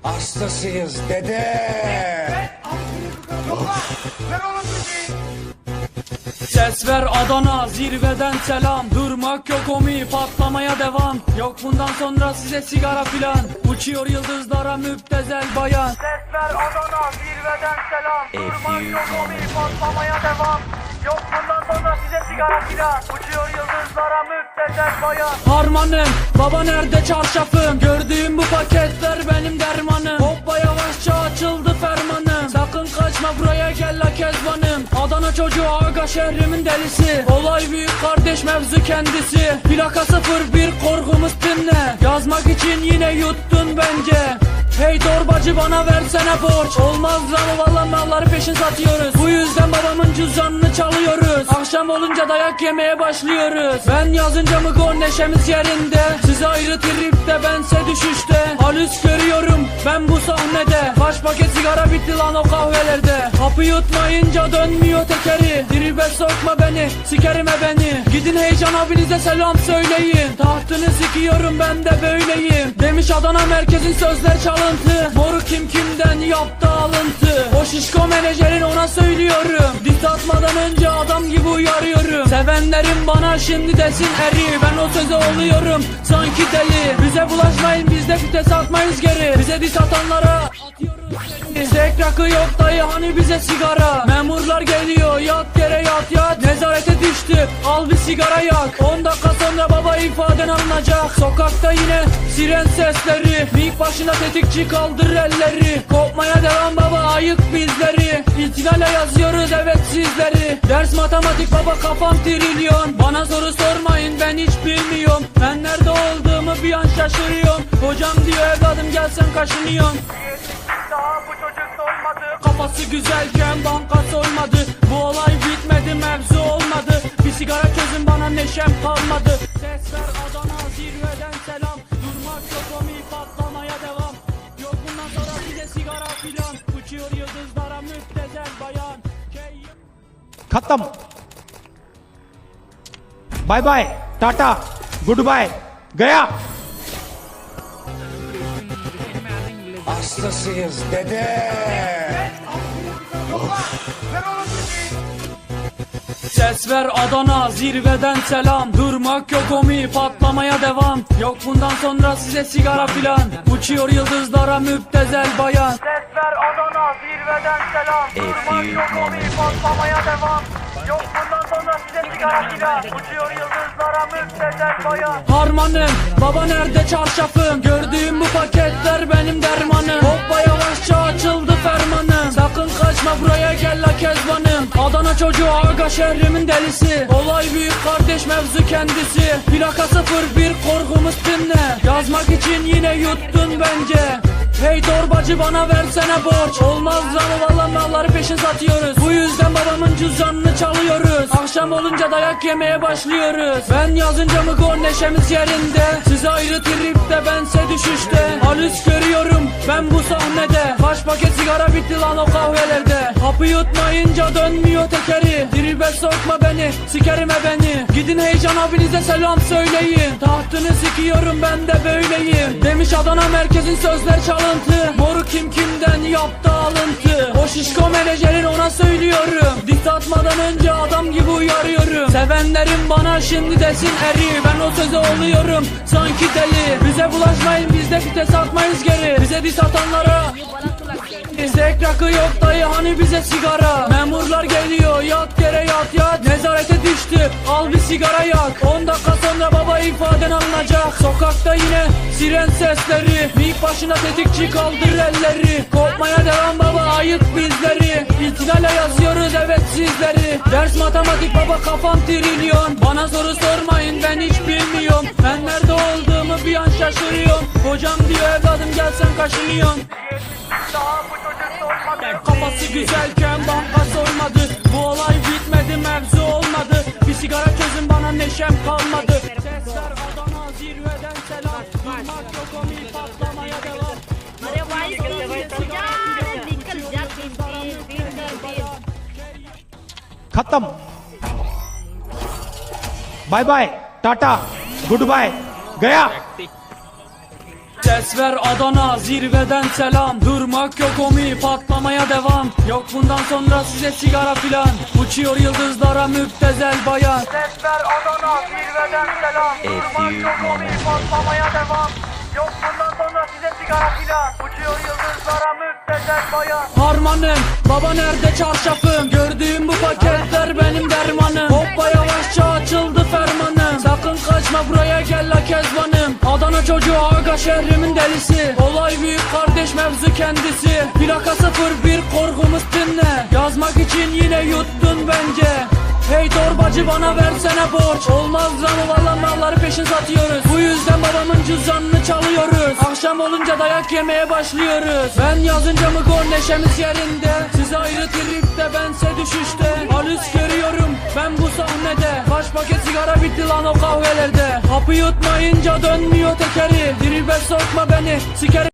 Hastasıyız dede. Ses ver Adana, zirveden selam. Durmak yok omi, patlamaya devam. Yok bundan sonra size sigara filan. Uçuyor yıldızlara müptezel bayan. Ses ver Adana, zirveden selam. Durmak yok omi, patlamaya devam. Yok bundan sonra size sigara filan. Uçuyor yıldızlara müptezel bayan. Harmanım, baba nerede çarşafım? Gördüğüm bu paketler benim dermanım. Hoppa yavaşça açıldı fermanım. Sakın kaçma buraya gel la kezbanım. Adana çocuğu aga şehrimin delisi. Olay büyük kardeş mevzu kendisi. Plaka 01 korkumuz pinne. Yazmak için yine yuttun bence. Hey torbacı bana versene borç. Olmaz lan valla malları peşin satıyoruz. Bu yüzden babamın cüzdanını çalıyoruz. Akşam olunca dayak yemeye başlıyoruz. Ben yazınca mı gol neşemiz yerinde. Siz ayrı tripte bense düşüşte. Halüs görüyorum ben bu sahnede. Kaç paket sigara bitti lan o kahvelerde. Kapı yutmayınca dönmüyor tekeri. Tribe sokma beni sikerime beni. Gidin heyecan abinize selam söyleyin. Tahtını sikiyorum ben de böyleyim. Demiş Adana merkezin sözler çalıntı. Moruk kim kimden yaptı alıntı. O şişko menajerin ona söylüyorum. Dit atmadan önce adam gibi uyarıyorum. Sevenlerim bana şimdi desin eri. Ben o söze oluyorum sanki deli. Bize bulaşmayın biz de vites atmayız geri. Bize dit atanlara atıyoruz seni. Tek rakı yok dayı hani bize sigara. Memurlar geliyor yat yere yat yat. Nezarete düştü al bir sigara yak. 10 dakika sonra baba ifaden alınacak. Sokakta yine siren sesleri. Mik başında tetikçi kaldır elleri. Kopmaya devam baba ayık bizleri. İhtilale yazıyoruz evet sizleri. Ders matematik baba kafam trilyon. Bana soru sormayın ben hiç bilmiyorum. Ben nerede olduğumu bir an şaşırıyorum. Hocam diyor evladım gel sen kaşınıyorsun. Daha bu çocuk solmadı. Kafası güzelken banka soymadı. Bu olay bitmedi mevzu olmadı. Bir sigara çözün bana neşem kalmadı. Ses ver Adana zirveden selam. Durmak yok omi patlamaya devam. Yok bundan sonra bize sigara filan. Uçuyor yıldızlara müptezel bayan. खत्म bye bye टाटा goodbye गया Hastasıyız dede. Ses ver Adana zirveden selam. Durmak yok omi patlamaya devam. Yok bundan sonra size sigara filan. Uçuyor yıldızlara müptezel bayan. Ses ver Adana zirveden selam. Durmak yok omi patlamaya devam. Yok bundan sonra size sigara filan. Uçuyor yıldızlara müptezel bayan. Harmanım baba nerede çarşafım? Gördüğüm bu paketler benim dermanım. Hoppa yavaşça açıldı fermanım. Sakın kaçma buraya gel la kezbanım. Adana çocuğu aga şehrimin delisi. Olay büyük kardeş mevzu kendisi. Plaka 01 korkumuz pinne. Yazmak için yine yuttun bence. Hey torbacı bana versene borç. Olmaz lan valla malları peşin satıyoruz. Bu yüzden babamın cüzdanını çalıyoruz. Akşam olunca dayak yemeye başlıyoruz. Ben yazınca mı gol neşemiz yerinde. Siz ayrı tripte bense düşüşte. Halüs görüyorum ben bu sahnede. Kaç paket sigara bitti lan o kahvelerde. Kapı yutmayınca dönmüyor tekeri. Tribe sokma beni sikerime beni. Gidin heyecan abinize selam söyleyin. Tahtını sikiyorum ben de böyleyim. Demiş Adana merkezin sözler çalıntı. Moruk kim kimden yaptı alıntı. O şişko menajerin ona söylüyorum. Dit atmadan önce adam gibi uyarıyorum. Sevenlerim bana şimdi desin eri. Ben o söze oluyorum sanki deli. Bize bulaşmayın biz de vites atmayız geri. Bize dit atanlara tek rakı yok dayı hani bize sigara. Memurlar geliyor yat yere yat yat. Nezarete düştü al bir sigara yak. 10 dakika sonra baba ifaden alınacak. Sokakta yine siren sesleri. Mik başında tetikçi kaldır elleri. Kopmaya devam baba ayık bizleri. İhtilale yazıyoruz evet sizleri. Ders matematik baba kafam trilyon. Bana soru sormayın ben hiç bilmiyorum. Ben nerede olduğumu bir an şaşırıyorum. Hocam diyor evladım gel sen kaşınıyorsun. Daha bu çocuk solmadı. Kafası güzelken banka soymadı. Bu olay bitmedi mevzu olmadı. Bir sigara çözün bana neşem kalmadı. Ses ver Adana zirveden selam. Durmak yok omi patlamaya devam. अरे भाई यार निकल जा दिन खत्म bye bye टाटा goodbye गया Ses ver Adana, zirveden selam. Durmak yok omi, patlamaya devam. Yok bundan sonra size sigara filan. Uçuyor yıldızlara müptezel bayan. Ses ver Adana, zirveden selam. Durmak yok omi, patlamaya devam. Yok bundan sonra size sigara filan. Uçuyor yıldızlara müptezel bayan. Harmanım, baba nerede çarşafım? Gördüğüm bu paketler benim dermanım. Hoppa yavaşça açıldı fermanım. Sakın kaçma buraya gel la kezbanım. Adana çocuğu aga şehrimin delisi. Olay büyük kardeş mevzu kendisi. Plaka 01 korkumuz dinle. Yazmak için yine yuttun bence. Hey torbacı bana versene borç. Olmaz lan valla malları peşin satıyoruz. Bu yüzden babamın cüzdanını çalıyoruz. Akşam olunca dayak yemeye başlıyoruz. Ben yazınca mı gol neşemiz yerinde. Siz ayrı tripte bense düşüşte. Halüs görüyorum ben bu sahnede. Kaç paket sigara bitti lan o kahvelerde. Hapı yutmayınca dönmüyor tekeri. Tribe sokma beni sikerim.